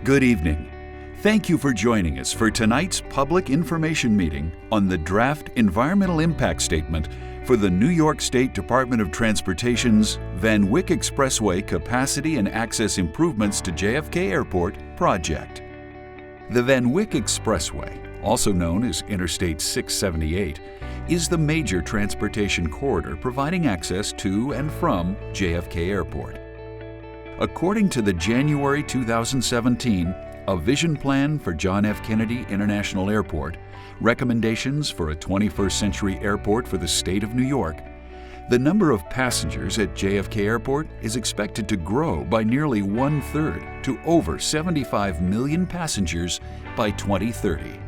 Good evening. Thank you for joining us for tonight's public information meeting on the draft Environmental Impact Statement for the New York State Department of Transportation's Van Wyck Expressway Capacity and Access Improvements to JFK Airport project. The Van Wyck Expressway, also known as Interstate 678, is the major transportation corridor providing access to and from JFK Airport. According to the January 2017 A Vision Plan for John F. Kennedy International Airport, Recommendations for a 21st Century Airport for the State of New York, the number of passengers at JFK Airport is expected to grow by nearly 1/3 to over 75 million passengers by 2030.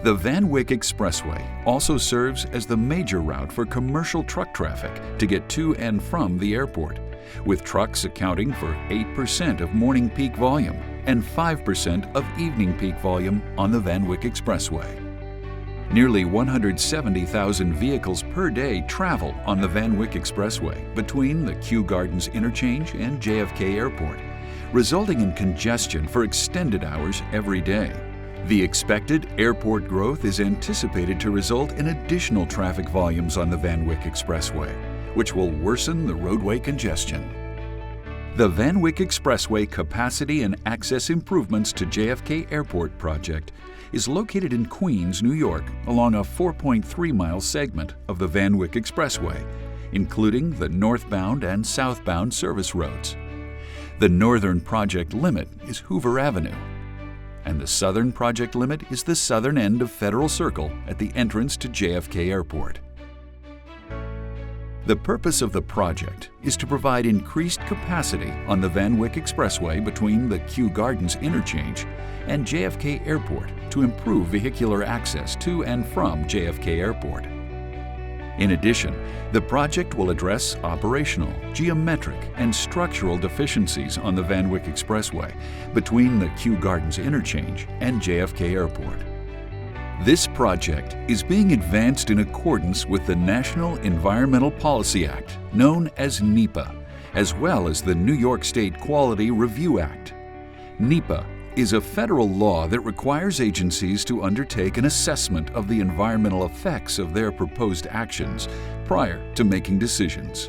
The Van Wyck Expressway also serves as the major route for commercial truck traffic to get to and from the airport, with trucks accounting for 8% of morning peak volume and 5% of evening peak volume on the Van Wyck Expressway. Nearly 170,000 vehicles per day travel on the Van Wyck Expressway between the Kew Gardens interchange and JFK Airport, resulting in congestion for extended hours every day. The expected airport growth is anticipated to result in additional traffic volumes on the Van Wyck Expressway, which will worsen the roadway congestion. The Van Wyck Expressway Capacity and Access Improvements to JFK Airport project is located in Queens, New York, along a 4.3-mile segment of the Van Wyck Expressway, including the northbound and southbound service roads. The northern project limit is Hoover Avenue, and the southern project limit is the southern end of Federal Circle at the entrance to JFK Airport. The purpose of the project is to provide increased capacity on the Van Wyck Expressway between the Kew Gardens interchange and JFK Airport to improve vehicular access to and from JFK Airport. In addition, the project will address operational, geometric, and structural deficiencies on the Van Wyck Expressway between the Kew Gardens interchange and JFK Airport. This project is being advanced in accordance with the National Environmental Policy Act, known as NEPA, as well as the New York State Quality Review Act. NEPA is a federal law that requires agencies to undertake an assessment of the environmental effects of their proposed actions prior to making decisions.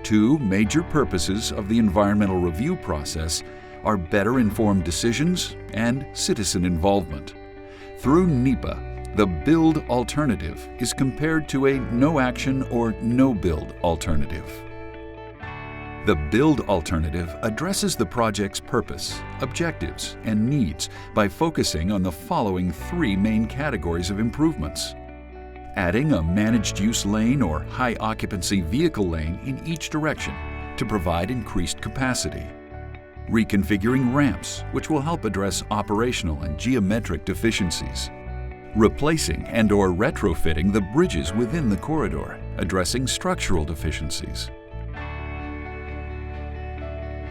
Two major purposes of the environmental review process are better informed decisions and citizen involvement. Through NEPA, the build alternative is compared to a no-action or no-build alternative. The build alternative addresses the project's purpose, objectives, and needs by focusing on the following three main categories of improvements: adding a managed use lane or high occupancy vehicle lane in each direction to provide increased capacity; reconfiguring ramps, which will help address operational and geometric deficiencies; replacing and/or retrofitting the bridges within the corridor, addressing structural deficiencies.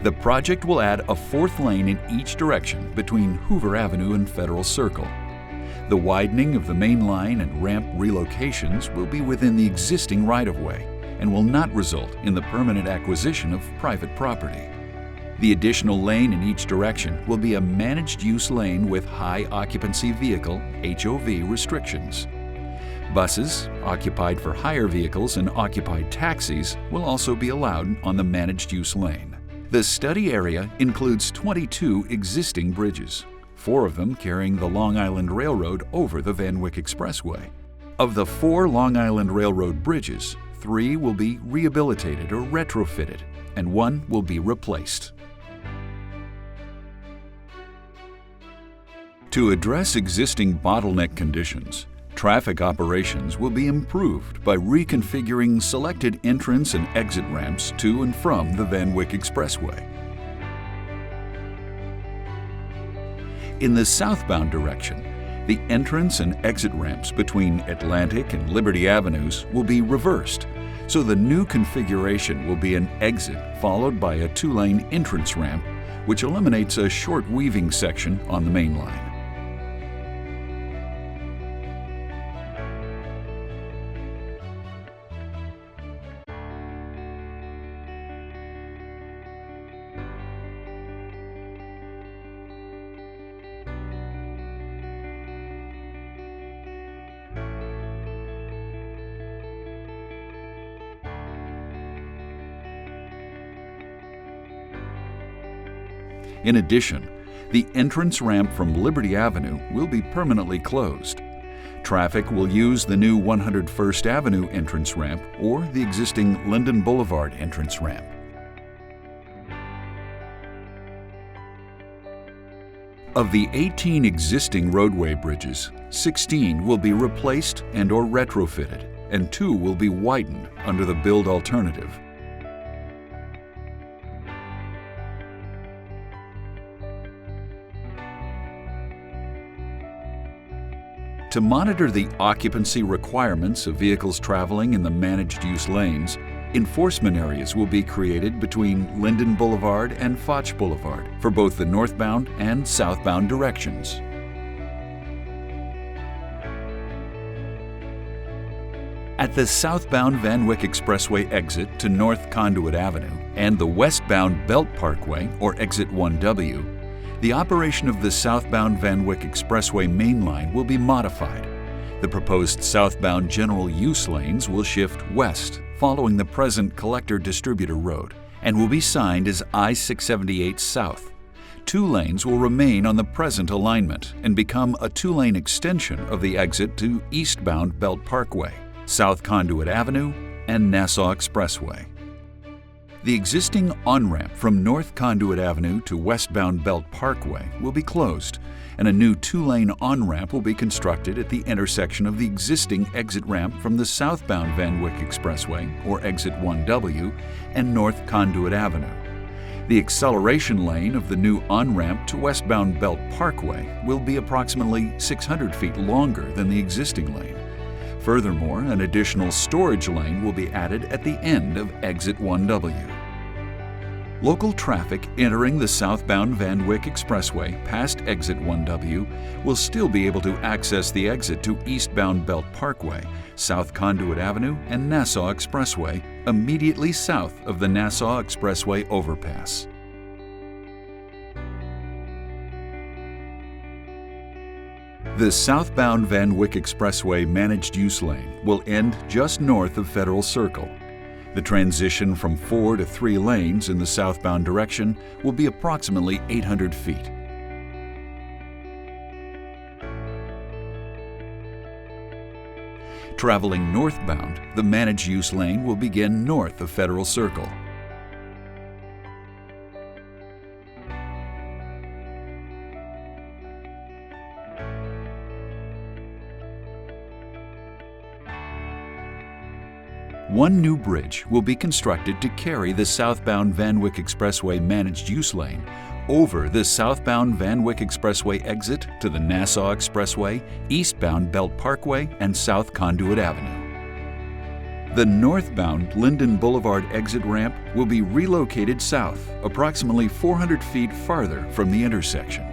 The project will add a fourth lane in each direction between Hoover Avenue and Federal Circle. The widening of the main line and ramp relocations will be within the existing right-of-way and will not result in the permanent acquisition of private property. The additional lane in each direction will be a managed use lane with high occupancy vehicle (HOV) restrictions. Buses, occupied for hire vehicles, and occupied taxis will also be allowed on the managed use lane. The study area includes 22 existing bridges, 4 of them carrying the Long Island Railroad over the Van Wyck Expressway. Of the 4 Long Island Railroad bridges, 3 will be rehabilitated or retrofitted, and 1 will be replaced. To address existing bottleneck conditions, traffic operations will be improved by reconfiguring selected entrance and exit ramps to and from the Van Wyck Expressway. In the southbound direction, the entrance and exit ramps between Atlantic and Liberty Avenues will be reversed, so the new configuration will be an exit followed by a 2-lane entrance ramp, which eliminates a short weaving section on the main line. In addition, the entrance ramp from Liberty Avenue will be permanently closed. Traffic will use the new 101st Avenue entrance ramp or the existing Linden Boulevard entrance ramp. Of the 18 existing roadway bridges, 16 will be replaced and/or retrofitted, and 2 will be widened under the build alternative. To monitor the occupancy requirements of vehicles traveling in the managed use lanes, enforcement areas will be created between Linden Boulevard and Foch Boulevard for both the northbound and southbound directions. At the southbound Van Wyck Expressway exit to North Conduit Avenue and the westbound Belt Parkway, or Exit 1W, the operation of the southbound Van Wyck Expressway main line will be modified. The proposed southbound general use lanes will shift west following the present collector-distributor road and will be signed as I-678 South. 2 lanes will remain on the present alignment and become a 2-lane extension of the exit to eastbound Belt Parkway, South Conduit Avenue, and Nassau Expressway. The existing on-ramp from North Conduit Avenue to westbound Belt Parkway will be closed, and a new 2-lane on-ramp will be constructed at the intersection of the existing exit ramp from the southbound Van Wyck Expressway, or Exit 1W, and North Conduit Avenue. The acceleration lane of the new on-ramp to westbound Belt Parkway will be approximately 600 feet longer than the existing lane. Furthermore, an additional storage lane will be added at the end of Exit 1W. Local traffic entering the southbound Van Wyck Expressway past Exit 1W will still be able to access the exit to eastbound Belt Parkway, South Conduit Avenue, and Nassau Expressway immediately south of the Nassau Expressway overpass. The southbound Van Wyck Expressway managed use lane will end just north of Federal Circle. The transition from 4 to 3 lanes in the southbound direction will be approximately 800 feet. Traveling northbound, the managed use lane will begin north of Federal Circle. One new bridge will be constructed to carry the southbound Van Wyck Expressway managed use lane over the southbound Van Wyck Expressway exit to the Nassau Expressway, eastbound Belt Parkway, and South Conduit Avenue. The northbound Linden Boulevard exit ramp will be relocated south, approximately 400 feet farther from the intersection.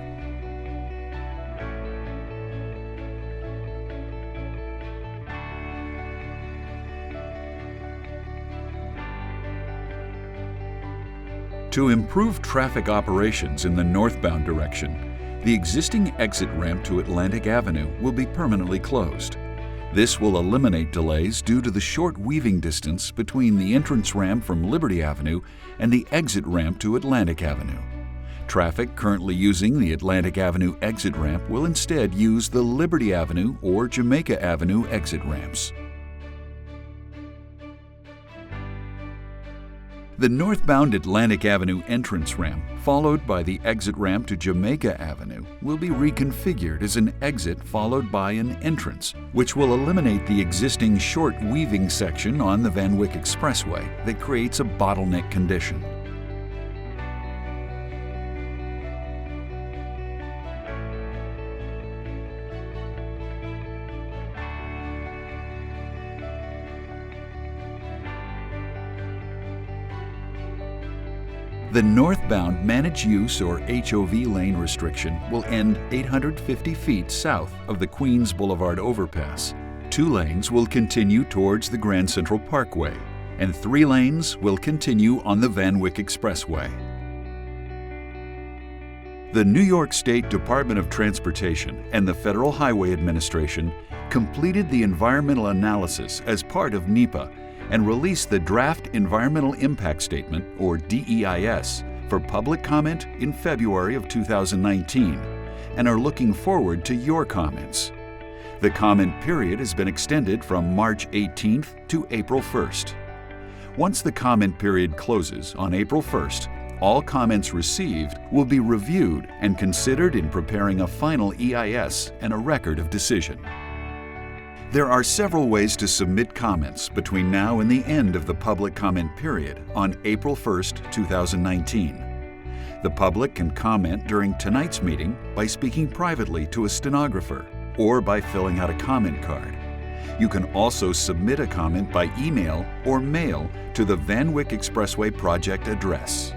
To improve traffic operations in the northbound direction, the existing exit ramp to Atlantic Avenue will be permanently closed. This will eliminate delays due to the short weaving distance between the entrance ramp from Liberty Avenue and the exit ramp to Atlantic Avenue. Traffic currently using the Atlantic Avenue exit ramp will instead use the Liberty Avenue or Jamaica Avenue exit ramps. The northbound Atlantic Avenue entrance ramp, followed by the exit ramp to Jamaica Avenue, will be reconfigured as an exit followed by an entrance, which will eliminate the existing short weaving section on the Van Wyck Expressway that creates a bottleneck condition. The northbound managed use or HOV lane restriction will end 850 feet south of the Queens Boulevard overpass. 2 lanes will continue towards the Grand Central Parkway, and 3 lanes will continue on the Van Wyck Expressway. The New York State Department of Transportation and the Federal Highway Administration completed the environmental analysis as part of NEPA and released the Draft Environmental Impact Statement, or DEIS, for public comment in February of 2019 and are looking forward to your comments. The comment period has been extended from March 18th to April 1st. Once the comment period closes on April 1st, all comments received will be reviewed and considered in preparing a final EIS and a record of decision. There are several ways to submit comments between now and the end of the public comment period on April 1st, 2019. The public can comment during tonight's meeting by speaking privately to a stenographer or by filling out a comment card. You can also submit a comment by email or mail to the Wyck Expressway project address.